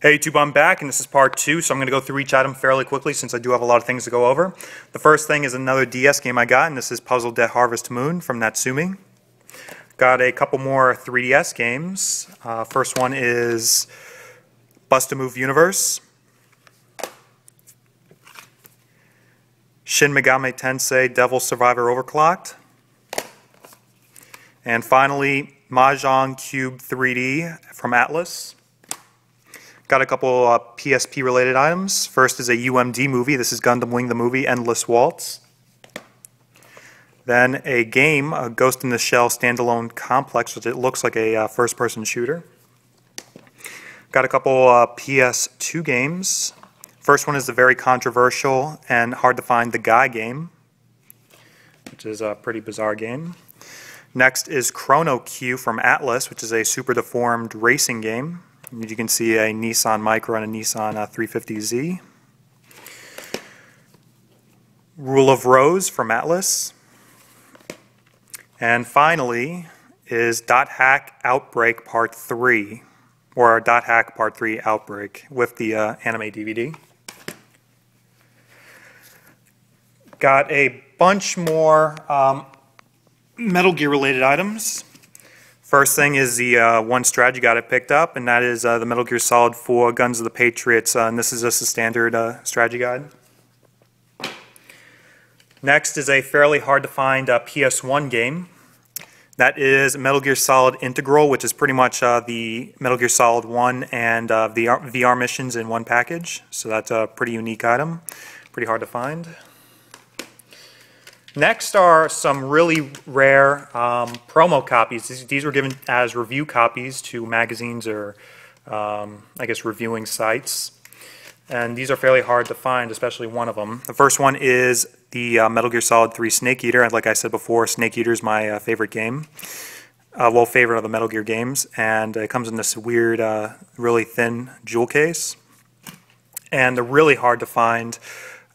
Hey YouTube, I'm back and this is part 2, so I'm going to go through each item fairly quickly since I do have a lot of things to go over. The first thing is another DS game I got, and this is Puzzle Death Harvest Moon from Natsumi. Got a couple more 3DS games. First one is Bust-A-Move Universe, Shin Megami Tensei Devil Survivor Overclocked, and finally Mahjong Cube 3D from Atlas. Got a couple PSP related items. First is a UMD movie. This is Gundam Wing the movie, Endless Waltz. Then a game, a Ghost in the Shell standalone complex, which it looks like a first-person shooter. Got a couple PS2 games. First one is the very controversial and hard to find The Guy game, which is a pretty bizarre game. Next is Chrono Q from Atlas, which is a super deformed racing game. You can see a Nissan Micra and a Nissan 350Z. Rule of Rose from Atlas. And finally is Dot Hack Outbreak Part 3, or Dot Hack Part 3 Outbreak with the anime DVD. Got a bunch more Metal Gear related items. First thing is the one strategy guide I picked up, and that is the Metal Gear Solid 4 Guns of the Patriots, and this is just a standard strategy guide. Next is a fairly hard to find PS1 game. That is Metal Gear Solid Integral, which is pretty much the Metal Gear Solid 1 and VR missions in one package. So that's a pretty unique item, pretty hard to find. Next are some really rare promo copies. These were given as review copies to magazines or, I guess, reviewing sites. And these are fairly hard to find, especially one of them. The first one is the Metal Gear Solid 3 Snake Eater. And like I said before, Snake Eater is my favorite game. Well, favorite of the Metal Gear games. And it comes in this weird, really thin jewel case. And the really hard to find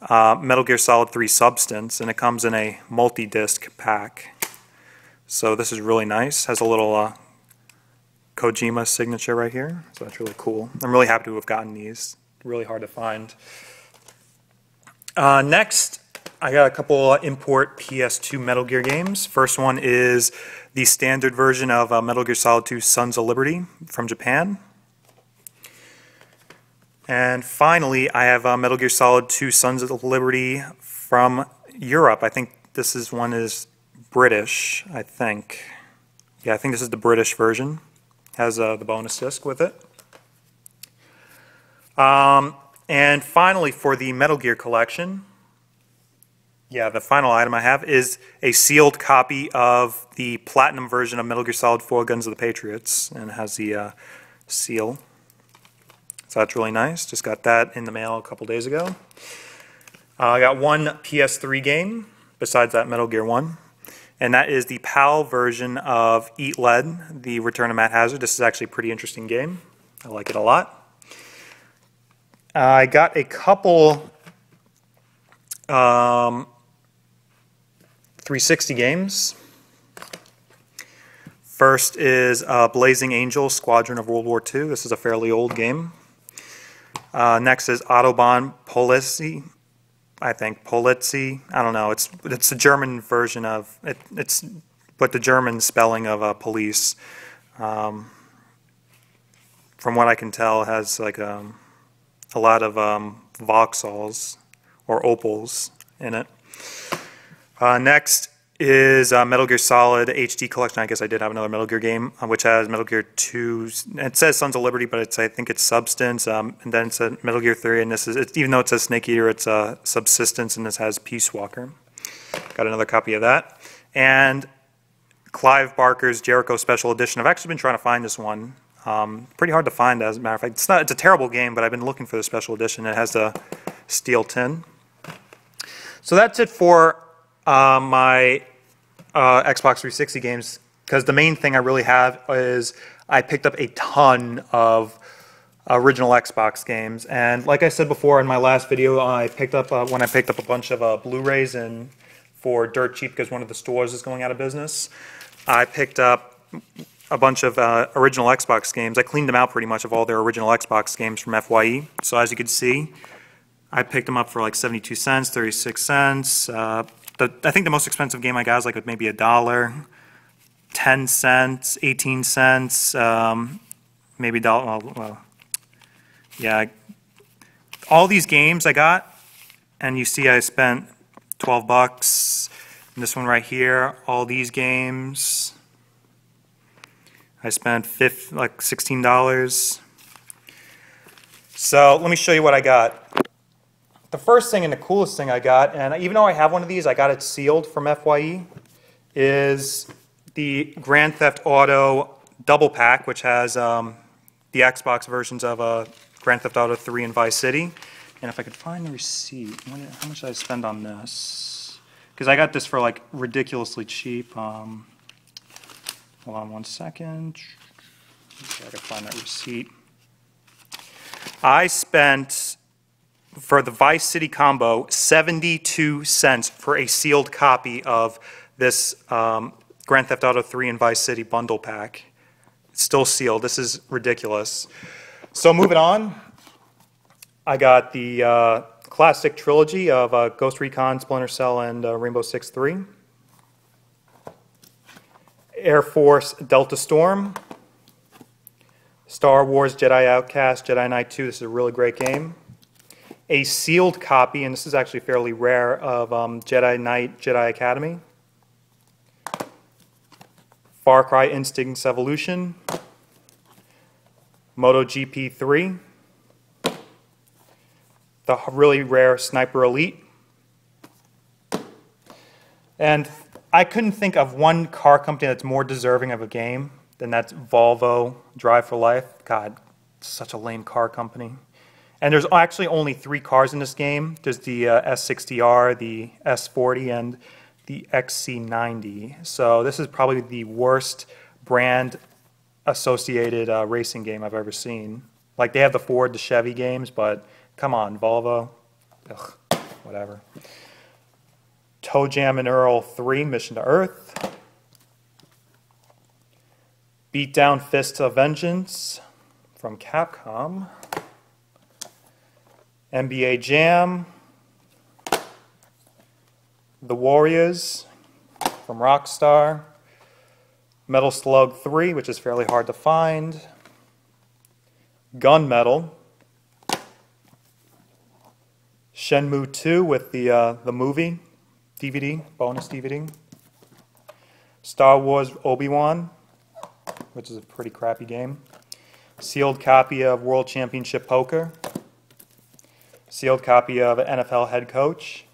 Metal Gear Solid 3 Substance, and it comes in a multi-disc pack. So this is really nice. Has a little Kojima signature right here, so that's really cool. I'm really happy to have gotten these. Really hard to find. Next, I got a couple import PS2 Metal Gear games. First one is the standard version of Metal Gear Solid 2 Sons of Liberty from Japan. And finally, I have Metal Gear Solid 2 Sons of Liberty from Europe. I think this one is British, I think. Yeah, I think this is the British version. Has the bonus disc with it. And finally, for the Metal Gear collection, the final item I have is a sealed copy of the Platinum version of Metal Gear Solid 4 Guns of the Patriots, and it has the seal. So that's really nice. Just got that in the mail a couple days ago. I got one PS3 game besides that Metal Gear 1. And that is the PAL version of Eat Lead, The Return of Matt Hazard. This is actually a pretty interesting game. I like it a lot. I got a couple 360 games. First is Blazing Angel, Squadron of World War II. This is a fairly old game. Next is Autobahn Polizei, I think Polizei. I don't know. It's the German version of it. But the German spelling of police. From what I can tell, has like a lot of Vauxhalls or Opels in it. Next is Metal Gear Solid HD Collection. I guess I did have another Metal Gear game, which has Metal Gear 2. It says Sons of Liberty, but I think it's Substance. And then it's a Metal Gear 3, and this is even though it says Snake Eater, it's Subsistence, and this has Peace Walker. Got another copy of that. And Clive Barker's Jericho Special Edition. I've actually been trying to find this one. Pretty hard to find, as a matter of fact. It's a terrible game, but I've been looking for the special edition. It has the steel tin. So that's it for my Xbox 360 games, because the main thing I really have is I picked up a ton of original Xbox games, and like I said before in my last video, I picked up when I picked up a bunch of Blu-rays for dirt cheap because one of the stores is going out of business. I picked up a bunch of original Xbox games. I cleaned them out pretty much of all their original Xbox games from FYE. So as you can see, I picked them up for like 72 cents, 36 cents. I think the most expensive game I got is like maybe $1, 10 cents, 18 cents, maybe $1. Well, yeah. All these games I got, and you see I spent 12 bucks. And this one right here, all these games, I spent like $16. So let me show you what I got. The first thing and the coolest thing I got, and even though I have one of these, I got it sealed from FYE, is the Grand Theft Auto double pack, which has the Xbox versions of Grand Theft Auto 3 and Vice City. And if I could find the receipt, how much did I spend on this? Because I got this for like ridiculously cheap. Hold on one second. See if I can find that receipt. I spent, for the Vice City combo, 72 cents for a sealed copy of this Grand Theft Auto 3 and Vice City bundle pack. It's still sealed. This is ridiculous. So moving on, I got the classic trilogy of Ghost Recon, Splinter Cell, and Rainbow Six 3. Air Force Delta Storm. Star Wars Jedi Outcast, Jedi Knight 2. This is a really great game. A sealed copy, and this is actually fairly rare, of Jedi Knight, Jedi Academy. Far Cry Instincts Evolution. MotoGP 3. The really rare Sniper Elite. And I couldn't think of one car company that's more deserving of a game than that's Volvo Drive for Life. God, such a lame car company. And there's actually only 3 cars in this game. There's the S60R, the S40, and the XC90. So this is probably the worst brand-associated racing game I've ever seen. Like, they have the Ford, the Chevy games, but come on, Volvo. Ugh, whatever. Toe Jam and Earl 3, Mission to Earth. Beatdown Fists of Vengeance from Capcom. NBA Jam. The Warriors from Rockstar. Metal Slug 3, which is fairly hard to find. Gunmetal. Shenmue 2 with the movie DVD, bonus DVD. Star Wars Obi-Wan, which is a pretty crappy game. Sealed copy of World Championship Poker. Sealed copy of NFL Head Coach.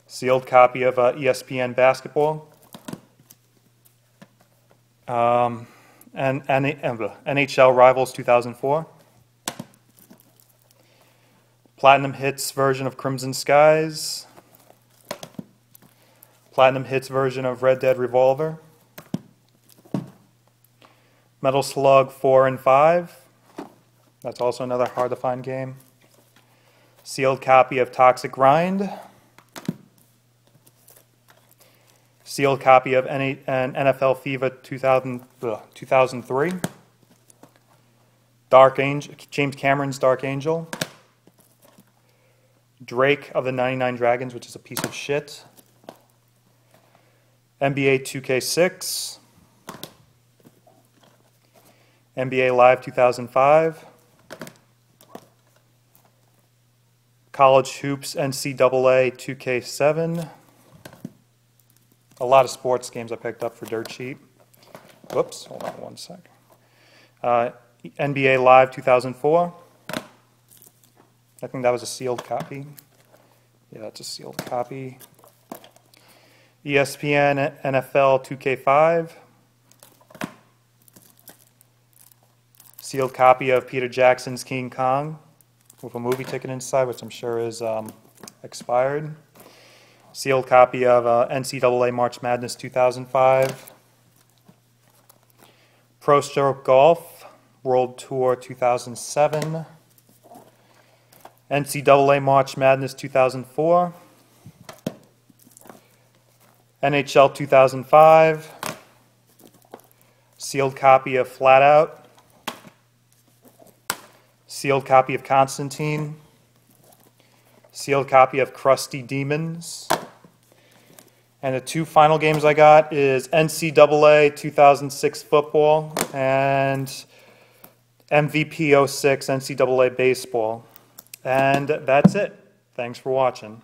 Sealed copy of ESPN Basketball. And NHL Rivals 2004. Platinum Hits version of Crimson Skies. Platinum Hits version of Red Dead Revolver. Metal Slug 4 and 5. That's also another hard to find game. Sealed copy of Toxic Grind. Sealed copy of NFL FIFA 2003. Dark Angel, James Cameron's Dark Angel. Drake of the 99 Dragons, which is a piece of shit. NBA 2K6. NBA Live 2005. College Hoops NCAA 2K7. A lot of sports games I picked up for dirt cheap. Whoops, hold on one sec. NBA Live 2004. I think that was a sealed copy. Yeah, that's a sealed copy. ESPN NFL 2K5. Sealed copy of Peter Jackson's King Kong with a movie ticket inside, which I'm sure is expired. Sealed copy of NCAA March Madness 2005. Pro Stroke Golf World Tour 2007. NCAA March Madness 2004. NHL 2005. sealed copy of Flat Out, sealed copy of Constantine, sealed copy of Crusty Demons. And the two final games I got is NCAA 2006 football and MVP 06 NCAA baseball. And that's it. Thanks for watching.